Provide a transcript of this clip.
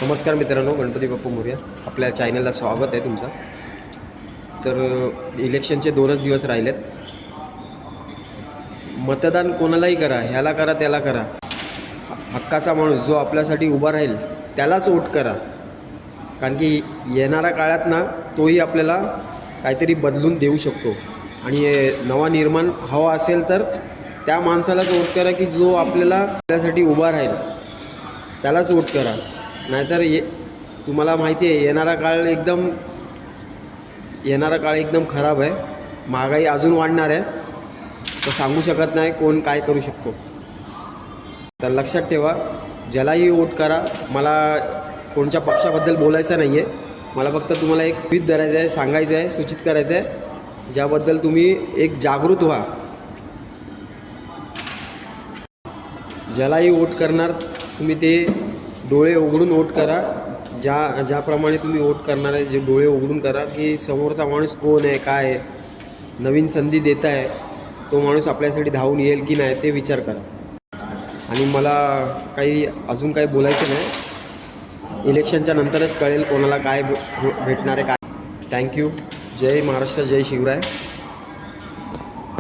नमस्कार मित्रांनो, गणपती बाप्पा मोरया. आपल्या चॅनलला स्वागत आहे तुमचं. तर इलेक्शनचे 2च दिवस राहिलेत. मतदान कोणालाही करा, ह्याला करा त्याला करा. हक्काचा माणूस जो आपल्यासाठी उभा राहील त्यालाच वोट करा. कारण की येणाऱ्या काळात ना तोही आपल्याला काहीतरी बदलून देऊ शकतो. आणि नवा निर्माण हवा असेल तर त्या माणसालाच वोट करा की जो आपल्यासाठी उभा राहील, त्यालाच वोट करा. नाहीतर तुम्हाला माहिती आहे येणारा काळ एकदम खराब आहे. महागाई अजून वाढणार आहे, तर सांगू शकत नाही कोण काय करू शकतो. तर लक्षात ठेवा, ज्यालाही वोट करा. मला कोणत्या पक्षाबद्दल बोलायचं नाही आहे, मला फक्त तुम्हाला एक ट्वीट धरायचं आहे, सांगायचं आहे, सूचित करायचं आहे, ज्याबद्दल तुम्ही एक जागृत व्हा. ज्यालाही वोट करणार तुम्ही ते डोळे उघडून वोट करा. ज्याप्रमाणे तुम्ही वोट करणार आहे, जे डोळे उघडून करा की समोरचा माणूस कोण आहे, काय आहे, नवीन संधी देत आहे, तो माणूस आपल्यासाठी धावून येईल की नाही ते विचार करा. आणि मला अजून काही बोलायचं नाही. इलेक्शनच्या नंतरच कळेल कोणाला काय भेटणार आहे काय. थँक्यू. जय महाराष्ट्र, जय शिवराय.